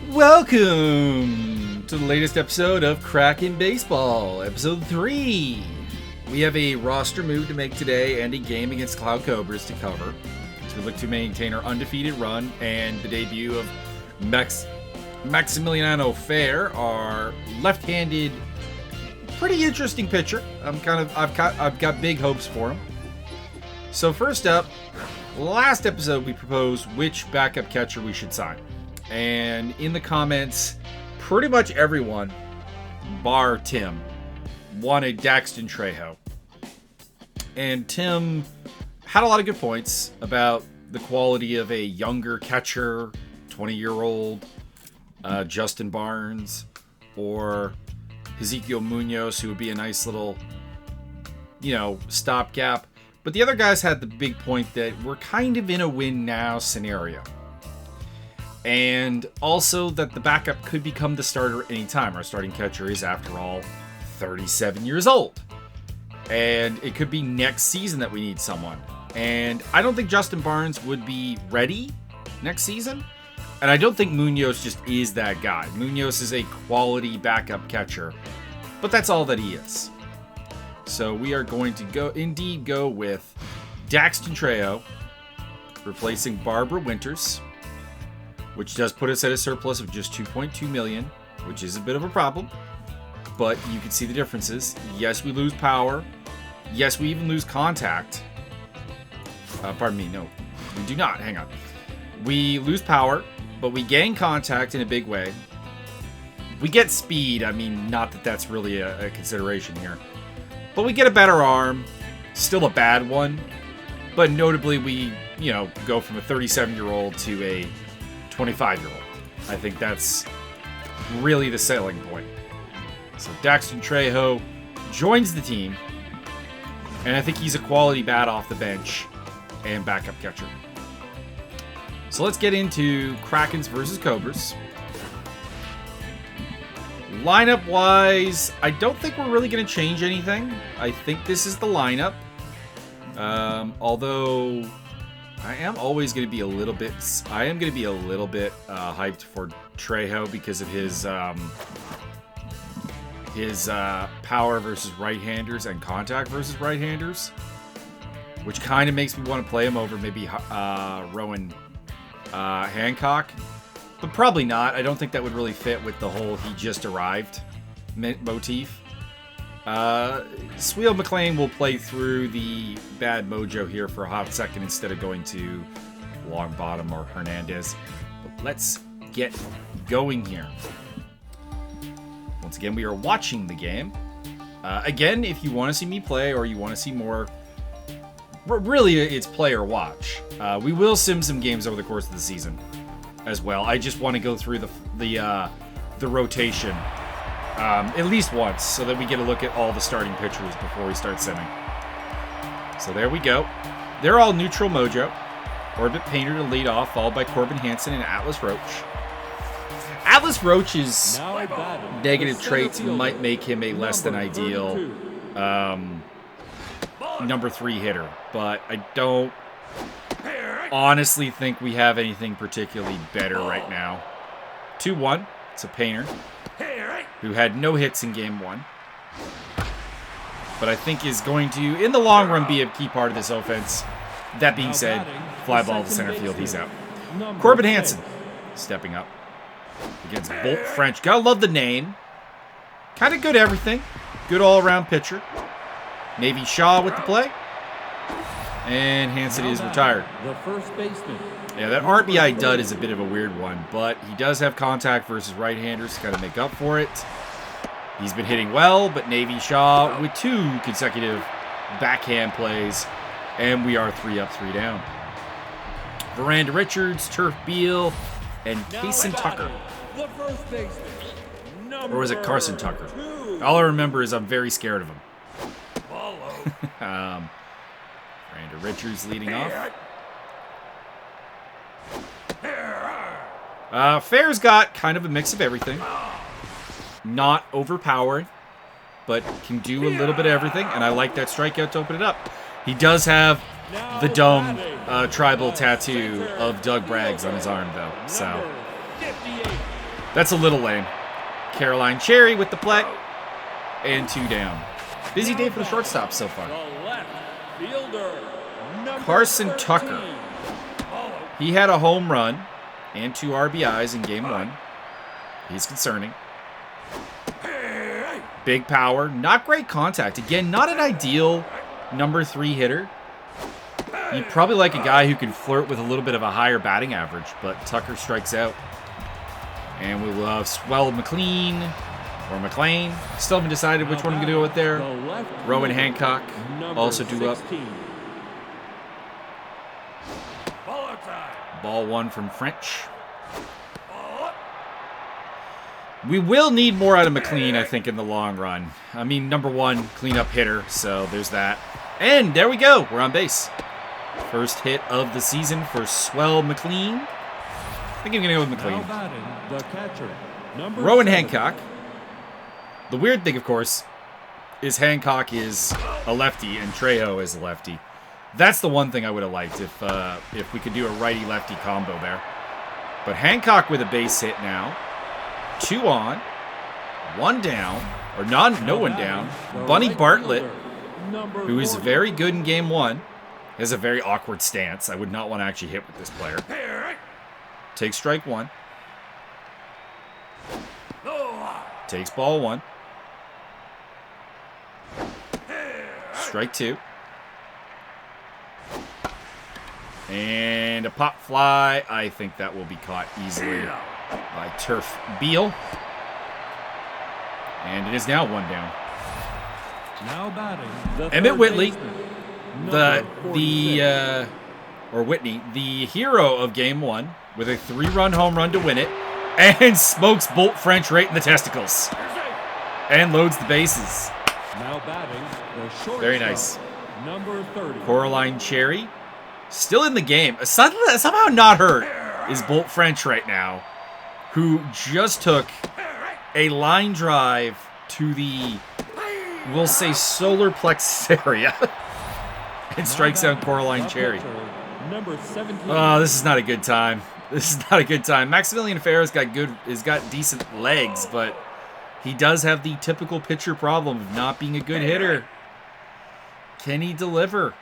Welcome to the latest episode of Kraken Baseball, episode 3. We have a roster move to make today and a game against Cloud Cobras to cover as we look to maintain our undefeated run and the debut of Maximiliano Fair, our left-handed, pretty interesting pitcher. I've got big hopes for him. So first up, last episode we proposed which backup catcher we should sign. And in the comments, pretty much everyone, bar Tim, wanted Daxton Trejo. And Tim had a lot of good points about the quality of a younger catcher, 20-year-old Justin Barnes, or Ezequiel Munoz, who would be a nice little, stopgap. But the other guys had the big point that we're kind of in a win-now scenario. And also that the backup could become the starter anytime. Our starting catcher is, after all, 37 years old. And it could be next season that we need someone. And I don't think Justin Barnes would be ready next season. And I don't think Munoz just is that guy. Munoz is a quality backup catcher. But that's all that he is. So we are going to go with Daxton Trejo, replacing Barbara Winters, which does put us at a surplus of just $2.2 million, which is a bit of a problem. But you can see the differences. Yes, we lose power. Yes, we even lose contact. Pardon me, no, we do not. Hang on. We lose power, but we gain contact in a big way. We get speed. I mean, not that that's really a consideration here. But we get a better arm. Still a bad one. But notably, we, go from a 37-year-old to a 25-year-old. I think that's really the selling point. So Daxton Trejo joins the team, and I think he's a quality bat off the bench and backup catcher. So let's get into Krakens versus Cobras. Lineup-wise, I don't think we're really going to change anything. I think this is the lineup. Although I am always going to be a little bit hyped for Trejo because of his power versus right-handers and contact versus right-handers, which kind of makes me want to play him over maybe Rowan Hancock, but probably not. I don't think that would really fit with the whole he just arrived motif. Sweal McLean will play through the bad mojo here for a hot second instead of going to long bottom or Hernandez. But let's get going here. Once again, we are watching the game. Again, if you want to see me play or you want to see more, really it's play or watch. We will sim some games over the course of the season as well. I just want to go through the rotation at least once, so that we get a look at all the starting pitchers before we start simming. So there we go. They're all neutral mojo. Orbit Painter to lead off, followed by Corbin Hansen and Atlas Roach. Atlas Roach's negative traits might make him a less than ideal number 3 hitter, but I don't honestly think we have anything particularly better right now. 2-1. It's a Painter who had no hits in Game 1. But I think is going to, in the long run, be a key part of this offense. That being said, fly ball to center field, he's out. Corbin Hansen stepping up against Bolt French. Gotta love the name. Kind of good everything. Good all-around pitcher. Navy Shaw with the play. And Hansen is retired. The first baseman. Yeah, that RBI dud is a bit of a weird one, but he does have contact versus right-handers to kind of make up for it. He's been hitting well, but Navy Shaw with 2 consecutive backhand plays, and we are 3 up, 3 down. Miranda Richardson, Turf Beal, and Carson Tucker. The first baseman. Or was it Carson Tucker? All I remember is I'm very scared of him. Miranda Richardson leading off. Fair's got kind of a mix of everything. Not overpowering, but can do a little bit of everything, and I like that strikeout to open it up. He does have the dumb tribal tattoo of Doug Braggs on his arm, though. So That's a little lame. Caroline Cherry with the play. And 2 down. Busy day for the shortstop so far. Carson Tucker. He had a home run and 2 RBIs in game 1. He's concerning. Big power. Not great contact. Again, not an ideal number 3 hitter. You'd probably like a guy who can flirt with a little bit of a higher batting average, but Tucker strikes out. And we will have Swell McLean or McLean. Still haven't decided which one I'm going to go with there. Rowan Hancock also due up. Ball 1 from French. We will need more out of McLean, I think, in the long run. I mean, number 1, cleanup hitter, so there's that. And there we go. We're on base. First hit of the season for Swell McLean. I think I'm going to go with McLean. Rowan Hancock. The weird thing, of course, is Hancock is a lefty and Trejo is a lefty. That's the one thing I would have liked if we could do a righty-lefty combo there. But Hancock with a base hit now. 2 on. 1 down. Or no one down. Bunny Bartlett, who is very good in game 1, has a very awkward stance. I would not want to actually hit with this player. Takes strike 1. Takes ball 1. Strike 2. And a pop fly. I think that will be caught easily by Turf Beal. And it is now 1 down. Now batting, Emmett Whitley, Whitney, the hero of game 1, with a 3-run home run to win it, and smokes Bolt French right in the testicles. And loads the bases. Now batting, the shortstop, very nice. Number 30. Coraline Cherry, still in the game. Somehow not hurt is Bolt French right now, who just took a line drive to the, we'll say, solar plexus area and strikes out Coraline Cherry. Oh, this is not a good time. This is not a good time. Maximilian Ferre's got decent legs, but he does have the typical pitcher problem of not being a good hitter. Can he deliver?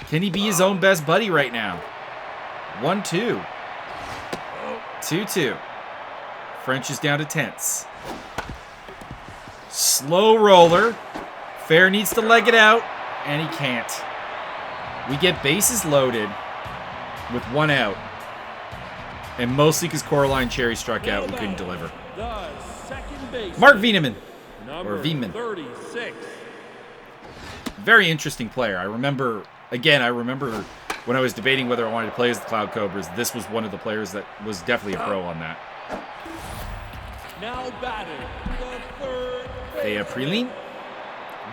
Can he be his own best buddy right now? 1-2. 2-2. French is down to tenths. Slow roller. Fair needs to leg it out, and he can't. We get bases loaded with 1 out. And mostly because Coraline Cherry struck out, we couldn't deliver. Mark Wieneman. Or Wieman. 36. Very interesting player. I remember when I was debating whether I wanted to play as the Cloud Cobras, this was one of the players that was definitely a pro on that. Now batting, the third Thea Preline.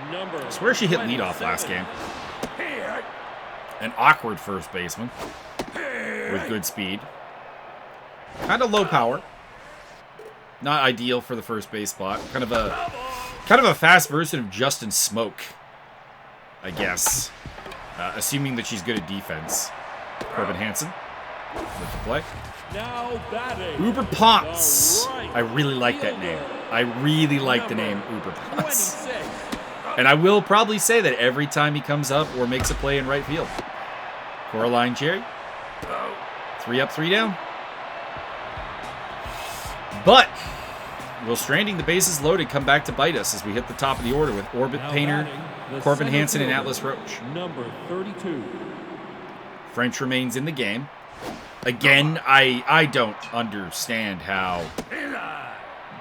I swear she hit leadoff last game. An awkward first baseman with good speed. Kind of low power. Not ideal for the first base spot. Kind of a fast version of Justin Smoke, I guess. Assuming that she's good at defense. Corbin Hansen with the play. Now batting, Uber Potts. I really like that name. I really like the name Uber Potts. 26. And I will probably say that every time he comes up or makes a play in right field. Coraline Cherry. 3 up, 3 down. But will stranding the bases loaded come back to bite us as we hit the top of the order with Orbit Now Painter, batting, the Corbin center Hansen, and fielder, Atlas Roach. Number 32. French remains in the game. Again, I don't understand how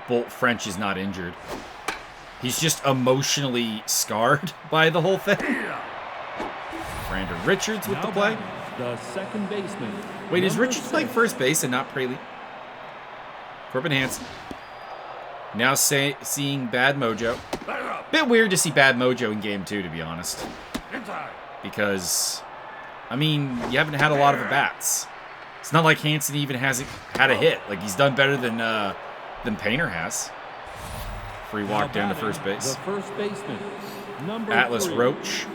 Bolt French is not injured. He's just emotionally scarred by the whole thing. Miranda Richards with Now the play. batting, the second baseman. Wait, is number Richards playing 6. first base and not Praley? Corbin Hansen. Now seeing Bad Mojo. Bit weird to see Bad Mojo in game 2, to be honest. Because, I mean, you haven't had a lot of at-bats. It's not like Hansen even hasn't had a hit. Like, he's done better than Painter has. Free walk down to first base. The first baseman. Number Atlas 3. Roach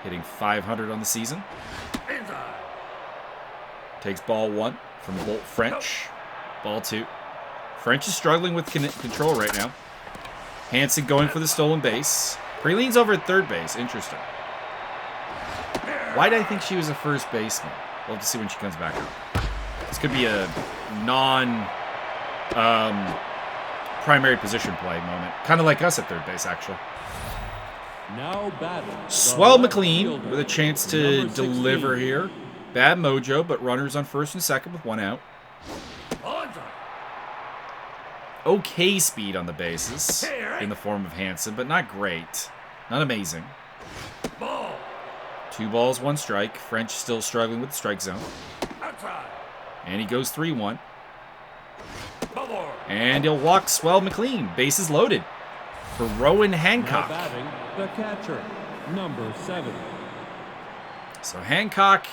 hitting 500 on the season. Takes ball 1 from Bolt French. Ball 2. French is struggling with control right now. Hanson going for the stolen base. Praleen's over at third base. Interesting. Why did I think she was a first baseman? We'll have to see when she comes back up. This could be a primary position play moment. Kind of like us at third base, actually. Now batting. Swell McLean with a chance to deliver here. Bad mojo, but runners on first and second with one out. Okay speed on the bases in the form of Hanson, but not great. Not amazing. 2 balls, 1 strike. French still struggling with the strike zone. And he goes 3-1. And he'll walk Swell McLean. Bases loaded for Rowan Hancock. Now batting, the catcher, number 7. So Hancock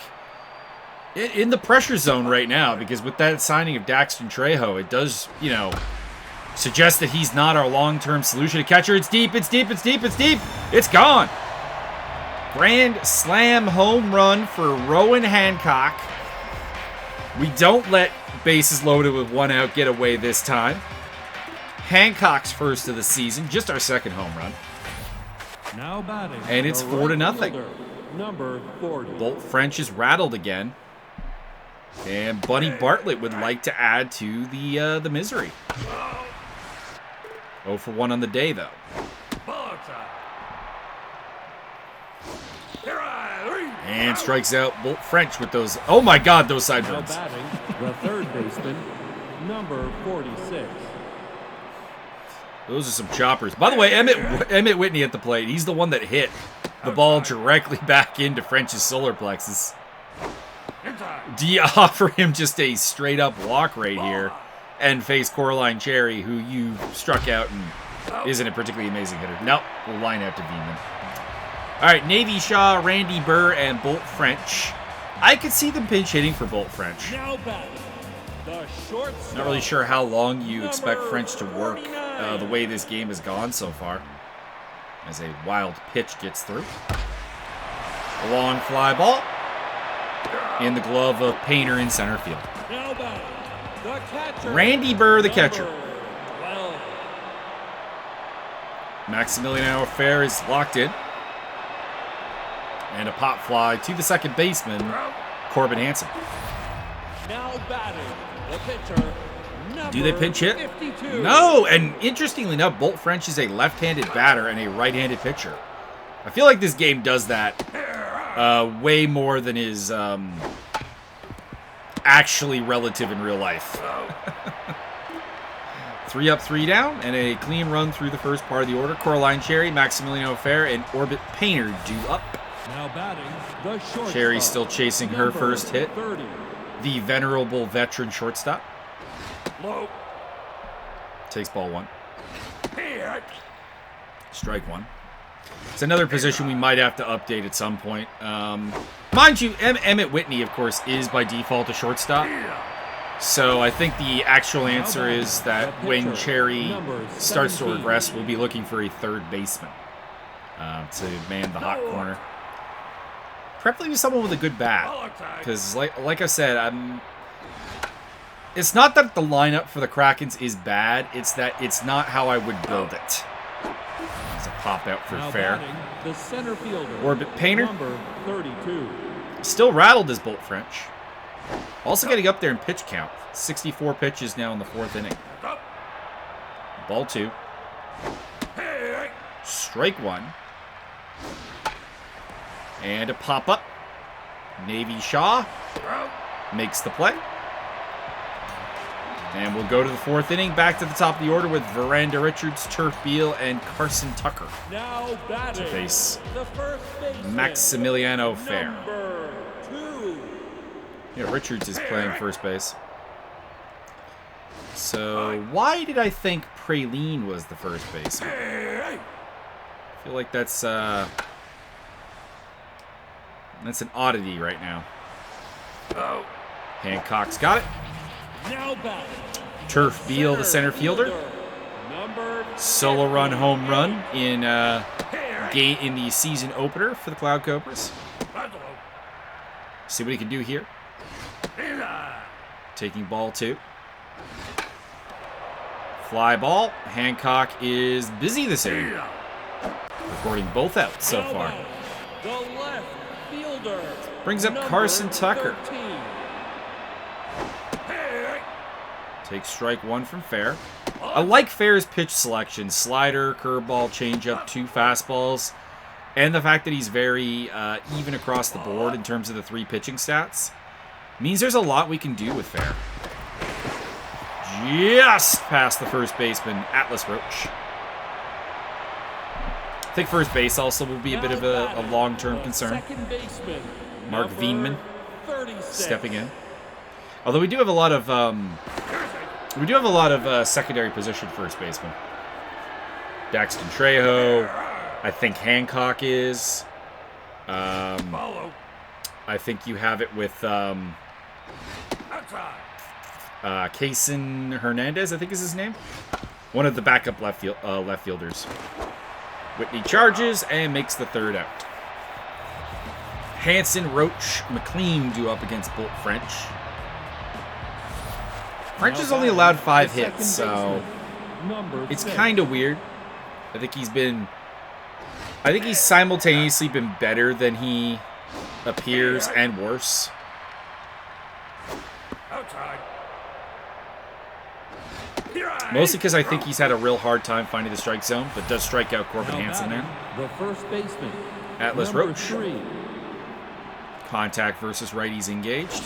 in the pressure zone right now, because with that signing of Daxton Trejo, it does, you know, suggest that he's not our long-term solution to catcher. It's deep, it's deep, it's deep, it's deep. It's gone. Grand slam home run for Rowan Hancock. We don't let bases loaded with 1 out get away this time. Hancock's first of the season, just our second home run. Now batting. And it's 4-0. Number 40. Bolt French is rattled again. And Bunny Bartlett would like to add to the misery. 0 for 1 on the day, though. And strikes out Bolt French with those. Oh my God, those Now sideburns. batting, the third baseman, number 46. Those are some choppers. By the way, Emmett Whitney at the plate. He's the one that hit the ball directly back into French's solar plexus. Do you offer him just a straight up walk right here and face Coraline Cherry, who you struck out and isn't a particularly amazing hitter? Nope, we'll line out to Beeman. All right, Navy Shaw, Randy Burr, and Bolt French. I could see them pinch hitting for Bolt French. Now batting, the shortstop. Not really sure how long you expect French to work the way this game has gone so far. As a wild pitch gets through. A long fly ball. In the glove of Painter in center field. Now batting, the catcher. Randy Burr, the catcher. Number 12. Maximiliano Fair is locked in. And a pop fly to the second baseman, Corbin Hanson. Now batting, the pitcher. Do they pinch hit? 52. No! And interestingly enough, Bolt French is a left-handed batter and a right-handed pitcher. I feel like this game does that way more than is actually relative in real life. 3 up, 3 down, and a clean run through the first part of the order. Coraline Cherry, Maximiliano Fair, and Orbit Painter due up. Now batting, the shortstop. Cherry still chasing her Number first hit. 30. The venerable veteran shortstop. Low. Takes ball 1. Strike 1. It's another position we might have to update at some point. Mind you, Emmett Whitney, of course, is by default a shortstop. So I think the actual answer is that when Cherry starts to regress, we'll be looking for a third baseman to man the hot corner. Preferably with someone with a good bat. Because, like I said, it's not that the lineup for the Krakens is bad. It's that it's not how I would build it. There's a pop out for Now Fair. batting, the center fielder. Orbit Painter. Number 32. Still rattled as Bolt French. Also getting up there in pitch count. 64 pitches now in the 4th inning. Ball 2. Strike 1. And a pop-up. Navy Shaw makes the play. And we'll go to the 4th inning. Back to the top of the order with Miranda Richardson, Turf Beal, and Carson Tucker Now batting, to face the first baseman. Maximiliano Fair. Number 2. Yeah, Richards is playing first base. So, why did I think Praline was the first baseman? I feel like that's an oddity right now. Hancock's got it. Now batting, Turf Beal, the center fielder. Number Solo run home run in the season opener for the Cloud Cobras. See what he can do here. Taking ball 2. Fly ball. Hancock is busy this inning. Recording both outs so far. The left fielder. Brings up Carson Tucker. 13. Takes strike one from Fair. I like Fair's pitch selection. Slider, curveball, changeup, 2 fastballs. And the fact that he's very even across the board in terms of the 3 pitching stats means there's a lot we can do with Fair. Just past the first baseman, Atlas Roach. I think first base also will be a bit of a long-term concern. Second baseman. Mark Veenman 36. stepping in. Although we do have a lot of secondary position first baseman. Daxton Trejo. I think Hancock is. I think you have it with Kaysen Hernandez, I think is his name. One of the backup left fielders. Whitney charges and makes the third out. Hanson, Roach, McLean do up against Bolt French. French has only allowed 5 hits, so it's kind of weird. I think he's simultaneously been better than he appears and worse. Mostly because I think he's had a real hard time finding the strike zone, but does strike out Corbin Hanson there. The first baseman. Atlas Roach. 3. Contact versus righties engaged.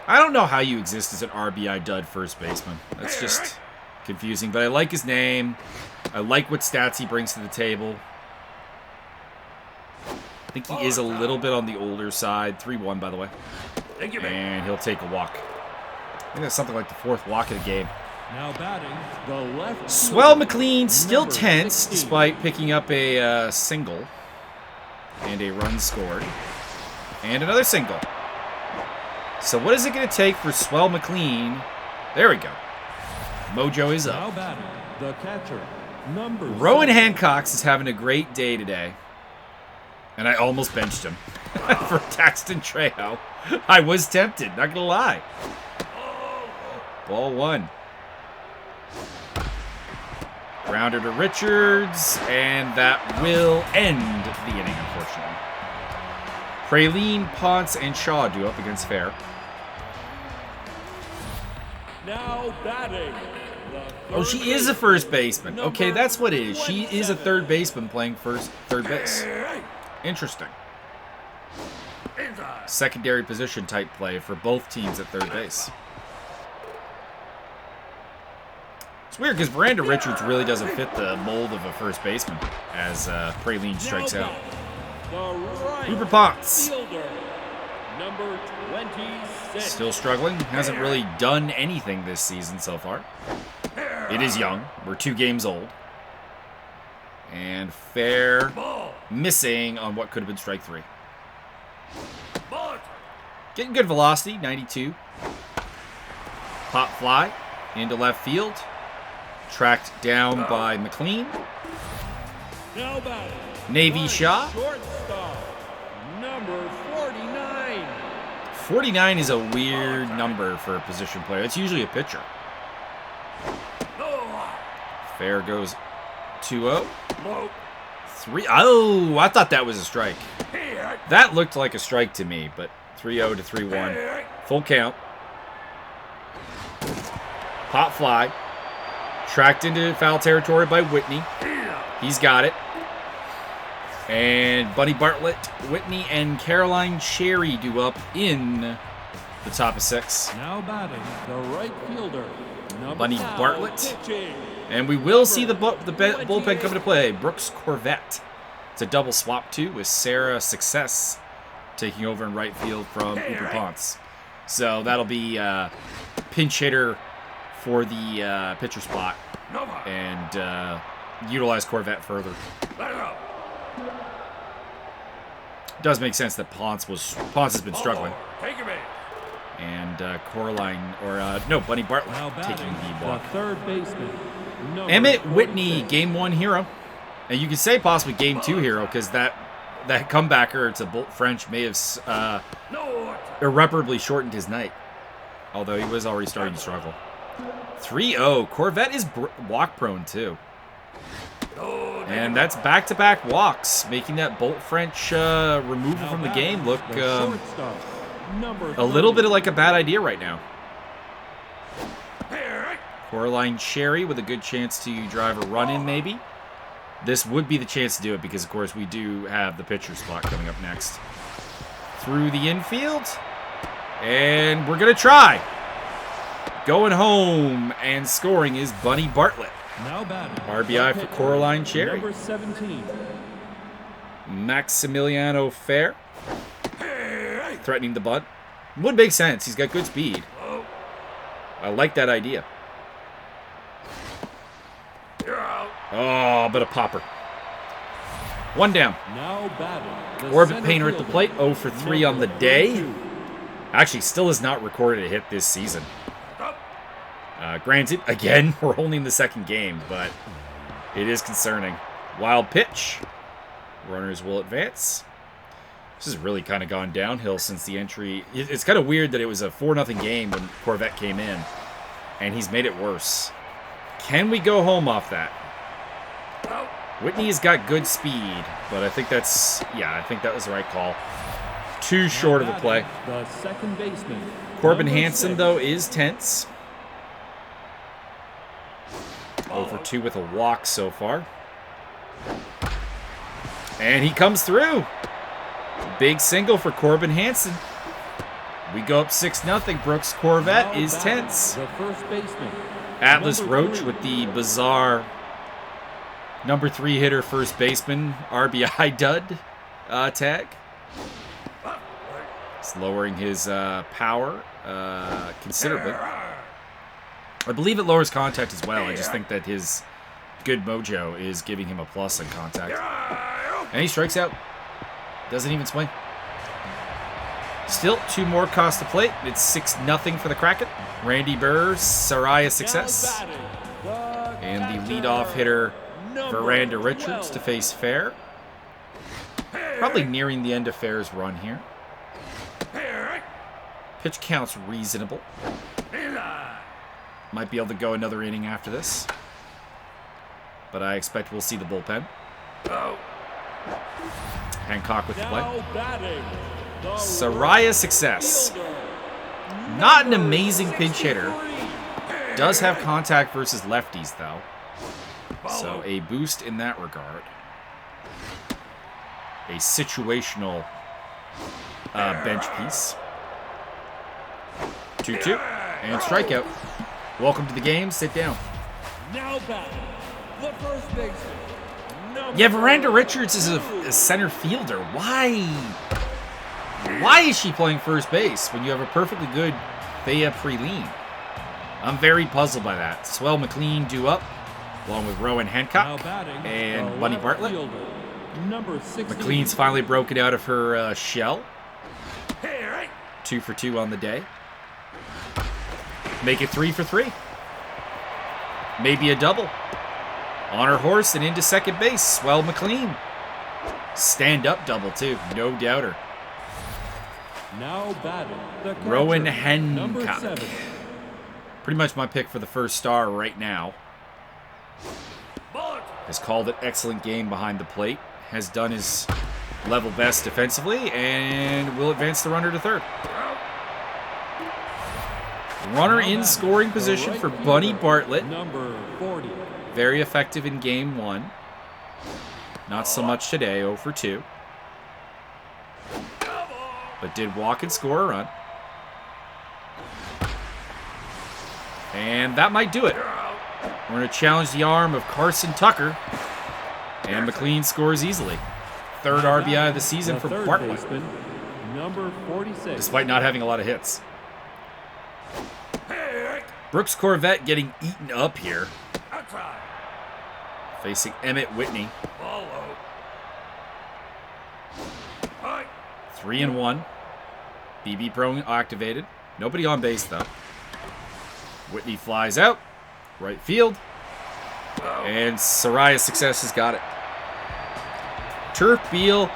I don't know how you exist as an RBI dud first baseman. That's just confusing, but I like his name. I like what stats he brings to the table. I think he is a little bit on the older side. 3-1, by the way. And he'll take a walk. I think that's something like the 4th walk of the game. Now batting, the left Swell fielder, McLean still number tense 16. despite picking up a single and a run scored. And another single. So what is it going to take for Swell McLean? There we go. Mojo is Now up. batting, the catcher, number Rowan 7. Hancock is having a great day today. And I almost benched him for Daxton Trejo. I was tempted, not going to lie. Ball 1. Grounder to Richards, and that will end the inning, unfortunately. Praline, Ponce, and Shaw do up against Fair. Now batting. Oh, she is a first baseman. Okay, that's what it is. She is a third baseman playing third base. Interesting. Secondary position type play for both teams at third base. It's weird because Miranda Richards really doesn't fit the mold of a first baseman as Praline strikes out. Cooper Ponce. Number 26. Still struggling. Hasn't really done anything this season so far. It is young. We're 2 games old. And Fair missing on what could have been strike 3. Getting good velocity, 92. Pop fly into left field. Tracked down by McLean. Now batting. Navy shot. Shortstop. Number 49. 49 is a weird number for a position player. It's usually a pitcher. Fair goes 2-0. 3. Oh, I thought that was a strike. That looked like a strike to me, but 3-0 to 3-1. Full count. Pop fly. Tracked into foul territory by Whitney. He's got it. And Bunny Bartlett, Whitney, and Caroline Cherry do up in the top of 6. Now batting, the right fielder. Number Bunny 5, Bartlett. pitching. And we will see the bullpen come into play. Brooks Corvette. It's a double swap, too, with Sarah Success taking over in right field from Cooper Ponce. So that'll be pinch hitter for the pitcher spot and utilize Corvette further. It does make sense that Ponce has been struggling. And Bunny Bartlett Now taking batting, the walk. the third baseman. Number Emmett Whitney, 46. game 1 hero. And you could say possibly game 2 hero because that comebacker to Bolt French may have irreparably shortened his night. Although he was already starting to struggle. 3-0. Corvette is walk prone too. And that's back-to-back walks, making that Bolt French removal from the game look a little bit like a bad idea right now. Coraline Cherry with a good chance to drive a run in, maybe. This would be the chance to do it because, of course, we do have the pitcher spot coming up next. Through the infield. And we're going to try. Going home and scoring is Bunny Bartlett. Now batting, RBI for Coraline Cherry. Number 17. Maximiliano Fair. Threatening the bunt. Would make sense. He's got good speed. I like that idea. Oh, but a popper. One down. Now batting, Orbit Painter at the plate. 0 for 3 on the day. Actually, still has not recorded a hit this season. Granted, again, we're only in the second game, but it is concerning. Wild pitch. Runners will advance. This has really kind of gone downhill since the entry. It's kind of weird that it was a 4-0 game when Corvette came in, and he's made it worse. Can we go home off that? Whitney's got good speed, but I think that's, yeah, I think that was the right call. Too short of a play. The second baseman. Corbin Hansen, though, is tense. 0 for 2 with a walk so far. And he comes through. Big single for Corbin Hansen. We go up 6-0. Brooks Corvette is tense. The first baseman. Atlas Roach with the bizarre number 3 hitter, first baseman, RBI dud tag. It's lowering his power considerably. I believe it lowers contact as well. I just think that his good mojo is giving him a plus in contact. And he strikes out. Doesn't even swing. Still 2 more cost to plate. It's 6-0 for the Kraken. Randy Burr, Soraya success. And the leadoff hitter, Miranda Richards, to face Fair. Probably nearing the end of Fair's run here. Pitch count's reasonable. Might be able to go another inning after this. But I expect we'll see the bullpen. Hancock with the play. Soraya success. Not an amazing pinch hitter. Does have contact versus lefties, though. So a boost in that regard. A situational bench piece. 2-2. And strikeout. Welcome to the game. Sit down. Now batting, the first baseman. Yeah, Miranda Richards is a center fielder. Why? Why is she playing first base when you have a perfectly good Thea Preline? I'm very puzzled by that. Swell McLean due up, along with Rowan Hancock and Bunny Bartlett. Number 16. McLean's finally broken out of her shell. 2 for 2 on the day. Make it 3 for 3. Maybe a double. On her horse and into second base. Swell McLean. Stand-up double, too. No doubter. Now batting, the catcher, Rowan number Hancock. 7. Pretty much my pick for the first star right now. Has called an excellent game behind the plate. Has done his level best defensively. And will advance the runner to third. Runner in scoring position for Bunny Bartlett. Number 40. Very effective in game 1. Not so much today, 0 for 2. But did walk and score a run. And that might do it. We're going to challenge the arm of Carson Tucker. And McLean scores easily. Third RBI of the season for Bartlett. Baseman, number 46. Despite not having a lot of hits. Brooks Corvette getting eaten up here. Facing Emmett Whitney. 3-1. BB Pro activated. Nobody on base, though. Whitney flies out. Right field. And Soraya success has got it. Turf Beal.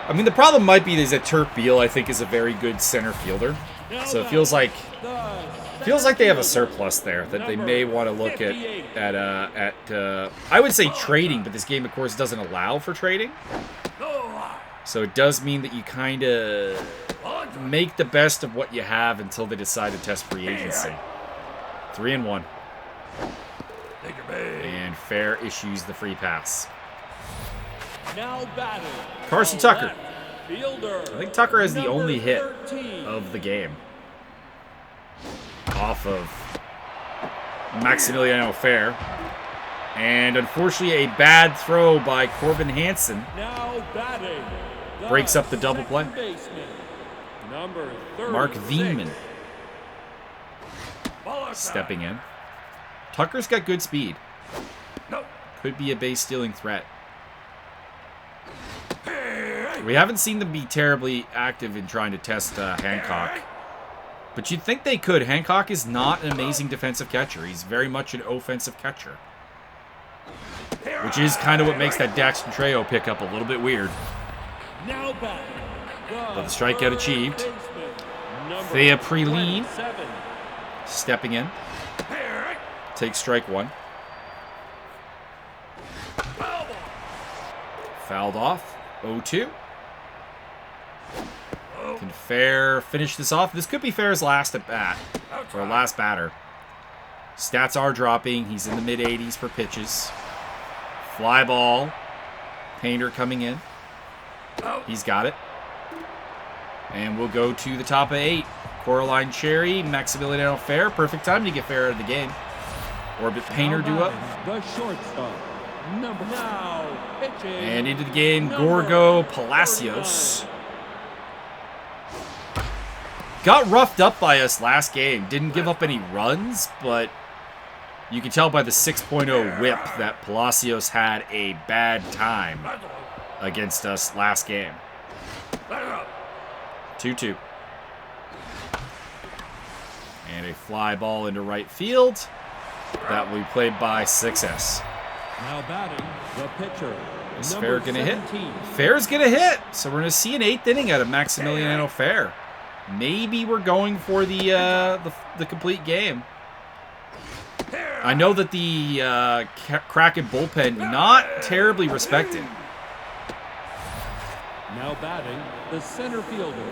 I mean, the problem might be is that Turf Beal, I think, is a very good center fielder. So it feels like Feels like they have a surplus there that they may want to look at I would say trading, but this game, of course, doesn't allow for trading. So it does mean that you kind of make the best of what you have until they decide to test free agency. 3-1. And Fair issues the free pass. Carson Tucker. I think Tucker has the only hit of the game. Off of Maximiliano Fair. And unfortunately, a bad throw by Corbin Hansen breaks up the double play. Mark Veenman stepping in. Tucker's got good speed. Could be a base stealing threat. We haven't seen them be terribly active in trying to test Hancock. But you'd think they could. Hancock is not an amazing defensive catcher. He's very much an offensive catcher. Which is kind of what makes that Daxton Trejo pickup a little bit weird. But the strikeout achieved. Thea Preline stepping in. Takes strike one. Fouled off. 0-2. Can Fair finish this off? This could be Fair's last at bat. Or last batter. Stats are dropping. He's in the mid-80s for pitches. Fly ball. Painter coming in. He's got it. And we'll go to the top of 8. Coraline Cherry, Maximiliano Fair. Perfect time to get Fair out of the game. Orbit Painter due up. The shortstop. And into the game, Gorgo Palacios. Got roughed up by us last game. Didn't give up any runs, but you can tell by the 6.0 whip that Palacios had a bad time against us last game. 2-2. And a fly ball into right field. That will be played by 6S. Now batting, the pitcher. Is Fair going to hit? Fair's going to hit. So we're going to see an 8th inning out of Maximiliano Fair. Maybe we're going for the complete game. I know that the Kraken bullpen not terribly respected. Now batting, the center fielder,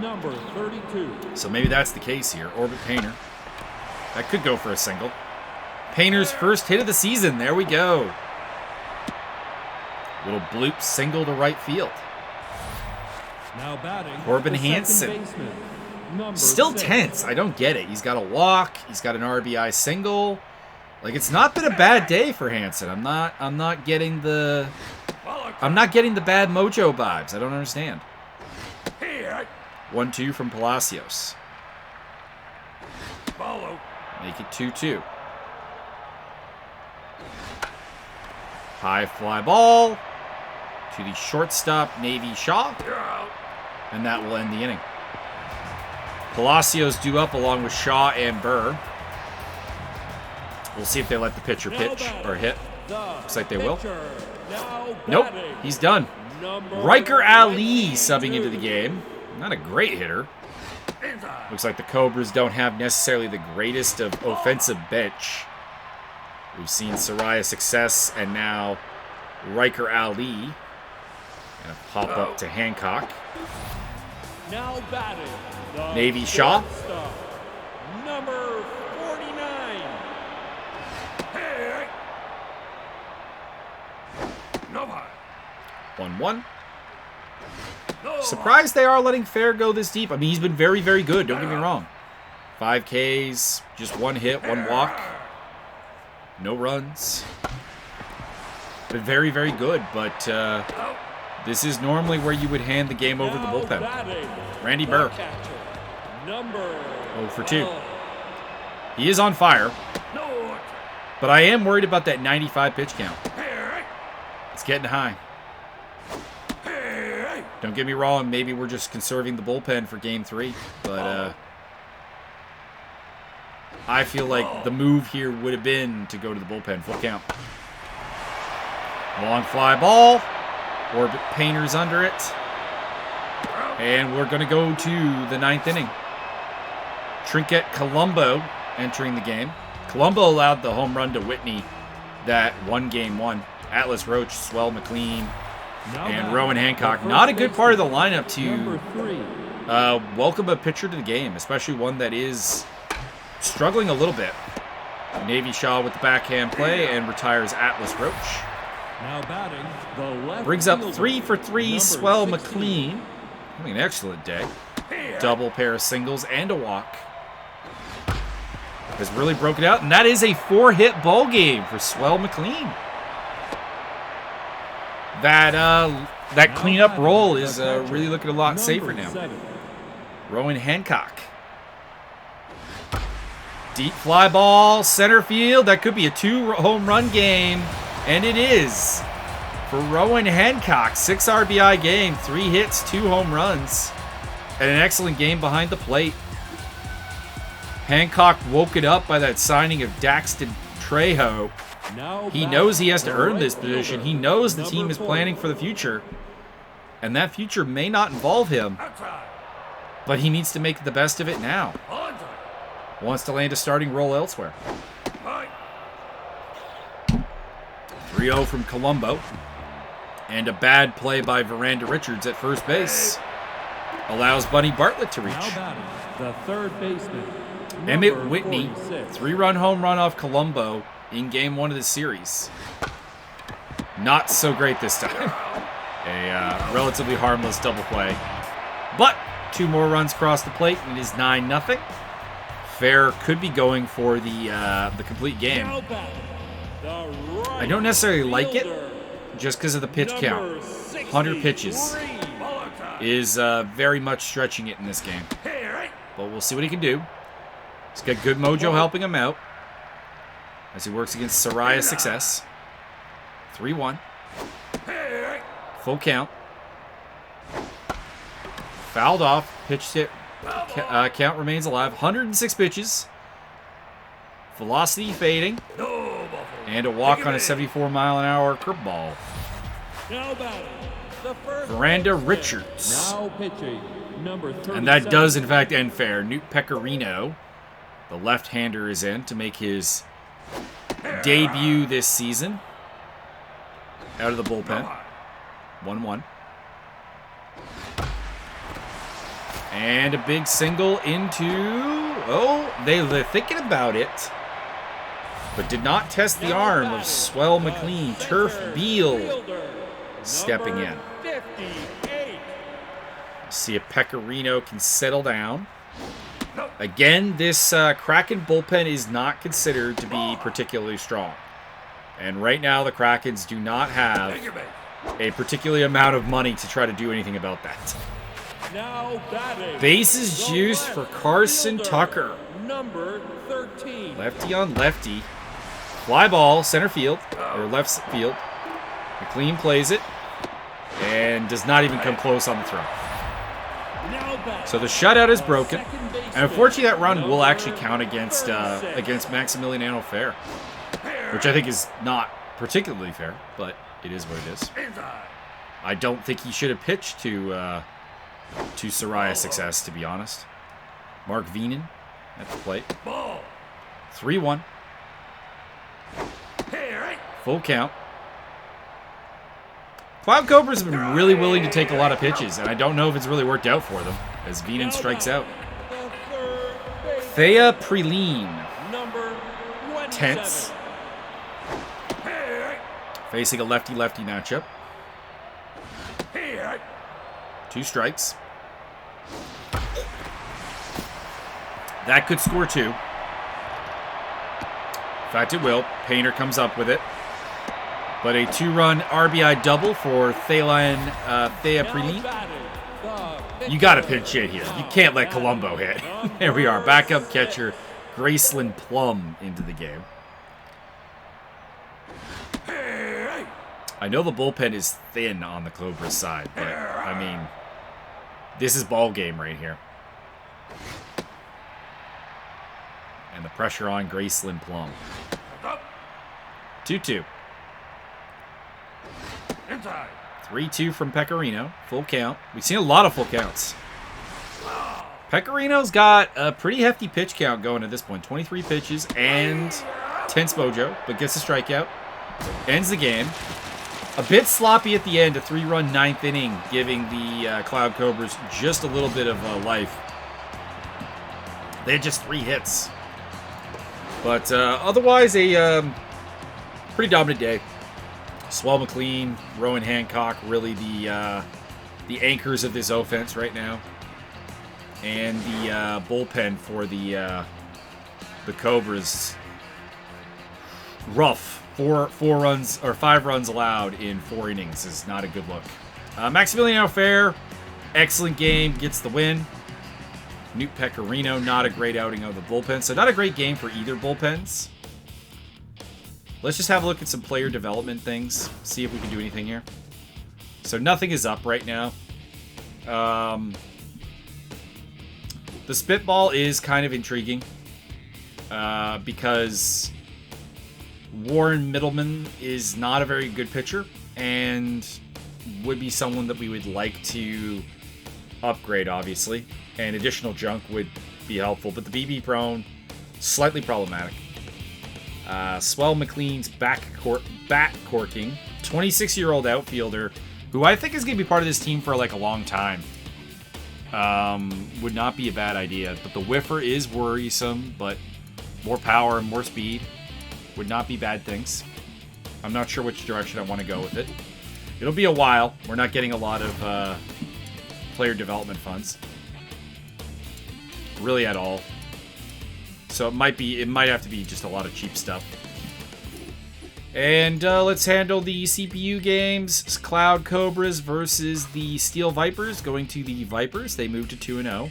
number 32. So maybe that's the case here. Orbit Painter. That could go for a single. Painter's first hit of the season. There we go. Little bloop single to right field. Now batting, Corbin Hansen. Still 6. Tense. I don't get it. He's got a walk. He's got an RBI single. Like, it's not been a bad day for Hansen. I'm not getting the bad mojo vibes. I don't understand. 1-2 from Palacios. Make it 2-2. High fly ball to the shortstop, Navy Shaw. And that will end the inning. Palacios due up along with Shaw and Burr. We'll see if they let the pitcher pitch or hit. Looks like they will. Nope, he's done. Riker Ali subbing into the game. Not a great hitter. Looks like the Cobras don't have necessarily the greatest of offensive bench. We've seen Soraya Success and now Riker Ali. Gonna pop up to Hancock. Now batting, Navy Shaw. Number 49. 1-1. Surprised they are letting Fair go this deep. I mean, he's been very, very good. Don't get me wrong. 5 Ks, just 1 hit, 1 walk. No runs. Been very, very good, but this is normally where you would hand the game over the bullpen. Randy Burr. 0 for 2. He is on fire. But I am worried about that 95 pitch count. It's getting high. Don't get me wrong, maybe we're just conserving the bullpen for Game 3. But I feel like the move here would have been to go to the bullpen. Full count. Long fly ball. Orbit Painter's under it. And we're going to go to the 9th inning. Trinket Colombo entering the game. Colombo allowed the home run to Whitney that won game one. Atlas Roach, Swell McLean, and Rowan Hancock. Not a good part of the lineup to welcome a pitcher to the game, especially one that is struggling a little bit. Navy Shaw with the backhand play and retires Atlas Roach. Now batting, the left Brings up fielder, 3 for 3, number Swell 16. McLean. Having an excellent day. Double pair of singles and a walk. Has really broken out, and that is a 4-hit ball game for Swell McLean. That cleanup role is really looking a lot safer now. Rowan Hancock. Deep fly ball, center field. That could be a 2-home run game, and it is. For Rowan Hancock, 6 RBI game, 3 hits, 2 home runs, and an excellent game behind the plate. Hancock woke it up by that signing of Daxton Trejo. He knows he has to earn this position. He knows the team is planning for the future, and that future may not involve him, but he needs to make the best of it now. Wants to land a starting role elsewhere. 3-0 from Colombo. And a bad play by Miranda Richards at first base allows Bunny Bartlett to reach. The third baseman, Emmett Whitney, 3-run home run off Colombo in game 1 of the series. Not so great this time. A relatively harmless double play. But 2 more runs across the plate, and it is 9-0. Fair could be going for the complete game. I don't necessarily like it, just because of the pitch count. 100 pitches is very much stretching it in this game. But we'll see what he can do. He's got good mojo helping him out as he works against Soraya's success. 3-1. Full count. Fouled off. Pitch hit. Count remains alive. 106 pitches. Velocity fading. And a walk on a 74-mile-an-hour curveball. Miranda Richards. Now pitching, number 37. And that does, in fact, end fair. Newt Pecorino, the left-hander, is in to make his debut this season. Out of the bullpen. 1-1. And a big single into... Oh, they're thinking about it. But did not test the arm of Swell McLean. Turf Beal stepping in. See if Pecorino can settle down. Again, this Kraken bullpen is not considered to be particularly strong. And right now, the Krakens do not have a particular amount of money to try to do anything about that. Bases juiced for Carson Tucker. Number 13. Lefty on lefty. Fly ball, center field, or left field. McLean plays it, and does not even come close on the throw. So the shutout is broken, and unfortunately that run will actually count against Maximiliano Fair, which I think is not particularly fair, but it is what it is. I don't think he should have pitched to Soraya's success, to be honest. Mark Veenan at the plate. 3-1. Full count. Cloud Cobras have been really willing to take a lot of pitches, and I don't know if it's really worked out for them, as Veenan strikes out. Thea Preline. Tense. Facing a lefty-lefty matchup. 2 strikes. That could score 2. In fact, it will. Painter comes up with it. But a 2-run RBI double for Thea Preline. You got to pinch hit here. You can't let Colombo hit. There we are. Backup catcher Graceland Plum into the game. I know the bullpen is thin on the Cobras side, but, I mean, this is ball game right here. And the pressure on Graceland Plum. 2-2. 3-2 from Pecorino. Full count. We've seen a lot of full counts. Pecorino's got a pretty hefty pitch count going at this point. 23 pitches and tense mojo, but gets a strikeout. Ends the game. A bit sloppy at the end, a 3-run ninth inning, giving the Cloud Cobras just a little bit of life. They had just 3 hits. But otherwise, a pretty dominant day. Swell McLean, Rowan Hancock, really the anchors of this offense right now. And the bullpen for the Cobras. Rough. 5 runs allowed in 4 innings is not a good look. Maximiliano Fair, excellent game, gets the win. Newt Pecorino, not a great outing of the bullpen, so not a great game for either bullpens. Let's just have a look at some player development things, see if we can do anything here. So nothing is up right now. The spitball is kind of intriguing because Warren Middleman is not a very good pitcher and would be someone that we would like to upgrade, obviously. And additional junk would be helpful, but the BB prone, slightly problematic. Swell McLean's back corking, 26-year-old outfielder who I think is going to be part of this team for like a long time. Would not be a bad idea, but the whiffer is worrisome, but more power and more speed would not be bad things. I'm not sure which direction I want to go with it. It'll be a while. We're not getting a lot of player development funds. Really at all. So it might have to be just a lot of cheap stuff. And let's handle the CPU games. Cloud Cobras versus the Steel Vipers. Going to the Vipers. They moved to 2-0.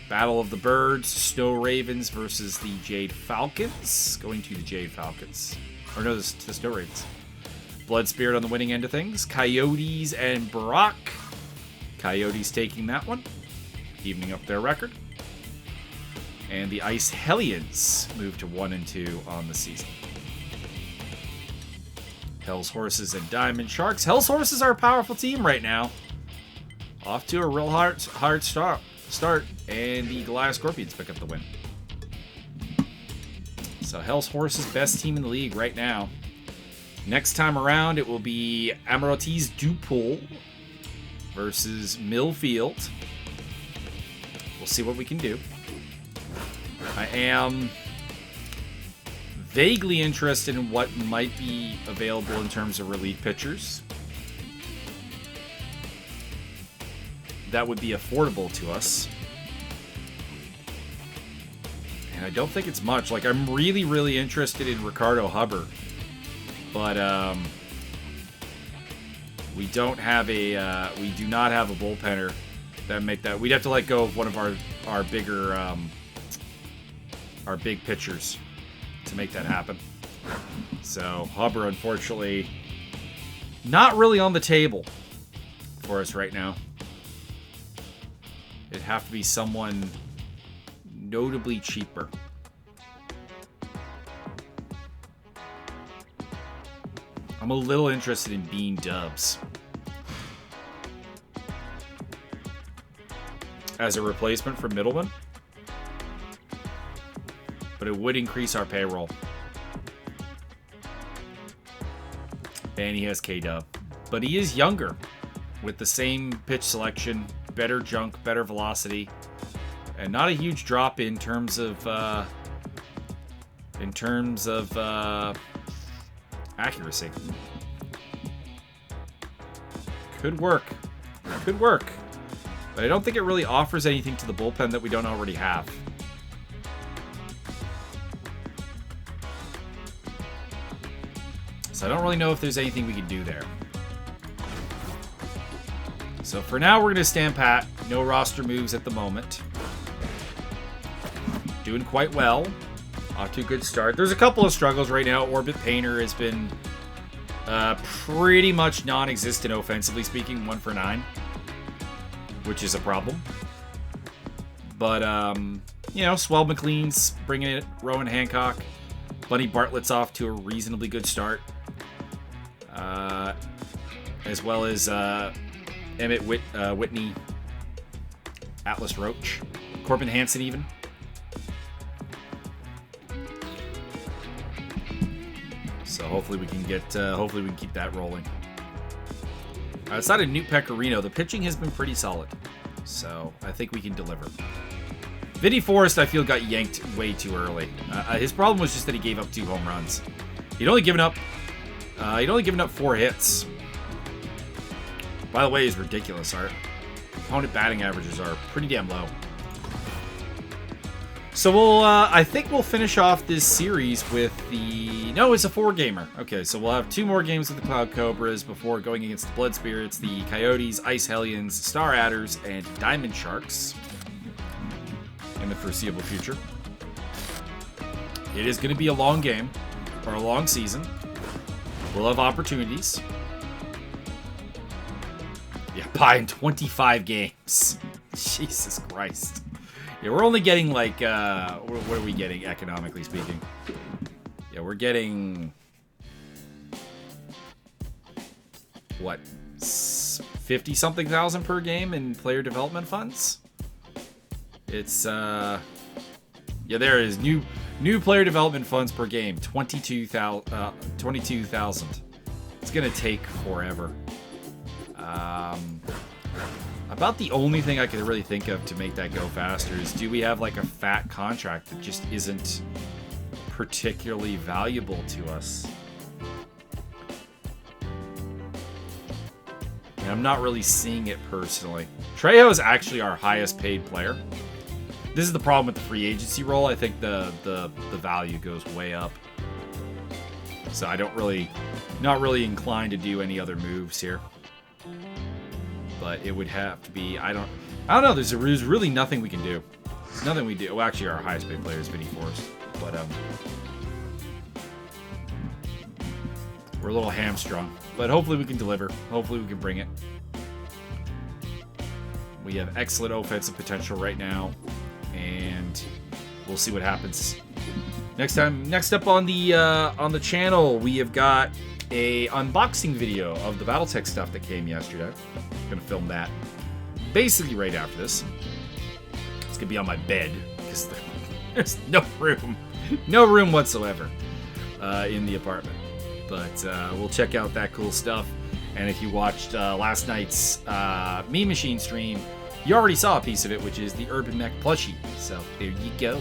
Battle of the Birds. Snow Ravens versus the Jade Falcons. Going to the Jade Falcons. Or no, the Snow Ravens. Blood Spirit on the winning end of things. Coyotes and Brock. Coyotes taking that one. Evening up their record. And the Ice Hellions move to 1-2 on the season. Hell's Horses and Diamond Sharks. Hell's Horses are a powerful team right now. Off to a real hard start. And the Goliath Scorpions pick up the win. So Hell's Horses, best team in the league right now. Next time around, it will be Amaratis Dupol versus Millfield. We'll see what we can do. I am vaguely interested in what might be available in terms of relief pitchers that would be affordable to us. And I don't think it's much. Like, I'm really, really interested in Ricardo Hubbard. But, we do not have a bullpenner that make that. We'd have to let go of one of our bigger, our big pitchers to make that happen. So Hubbard, unfortunately, not really on the table for us right now. It'd have to be someone notably cheaper. I'm a little interested in Bean Dubs as a replacement for Middleman. But it would increase our payroll. And he has K-Dub. But he is younger, with the same pitch selection, better junk, better velocity, and not a huge drop in terms of accuracy. Could work. Could work. But I don't think it really offers anything to the bullpen that we don't already have. So I don't really know if there's anything we can do there. So for now, we're going to stand pat. No roster moves at the moment. Doing quite well. Off to a good start. There's a couple of struggles right now. Orbit Painter has been pretty much non-existent offensively speaking. 1 for 9. Which is a problem. But, Swell McLean's bringing it. Rowan Hancock. Bunny Bartlett's off to a reasonably good start. As well as Emmett Whitney Atlas Roach. Corbin Hansen even. So hopefully we can get, hopefully we can keep that rolling. Outside of Newt Pecorino, the pitching has been pretty solid. So I think we can deliver. Vinny Forrest, I feel, got yanked way too early. His problem was just that he gave up 2 home runs. He'd only given up 4 hits. By the way, he's ridiculous. Our opponent batting averages are pretty damn low. So we'll, I think we'll finish off this series with the... No, it's a 4-gamer. Okay, so we'll have 2 more games with the Cloud Cobras before going against the Blood Spirits, the Coyotes, Ice Hellions, Star Adders, and Diamond Sharks in the foreseeable future. It is going to be a long game, or a long season. We'll have opportunities. Yeah, buying 25 games. Jesus Christ. Yeah, we're only getting like, what are we getting economically speaking? Yeah, we're getting, what, 50-something thousand per game in player development funds? It's, yeah, there is new player development funds per game, 22,000. It's gonna take forever. About the only thing I could really think of to make that go faster is, do we have like a fat contract that just isn't particularly valuable to us? And I'm not really seeing it personally. Trejo is actually our highest paid player. This is the problem with the free agency role. I think the value goes way up. So I don't really, not really inclined to do any other moves here. But it would have to be, I don't know, there's really nothing we can do. There's nothing we do. Well, actually, our highest paid player is Vinny Forrest. But, we're a little hamstrung. But hopefully we can deliver. Hopefully we can bring it. We have excellent offensive potential right now. And we'll see what happens. Next up on the channel, we have got a unboxing video of the BattleTech stuff that came yesterday. I'm gonna film that basically right after this. It's gonna be on my bed because there's no room whatsoever in the apartment. But we'll check out that cool stuff. And if you watched last night's Meme Machine stream, you already saw a piece of it, which is the Urban Mech plushie. So there you go.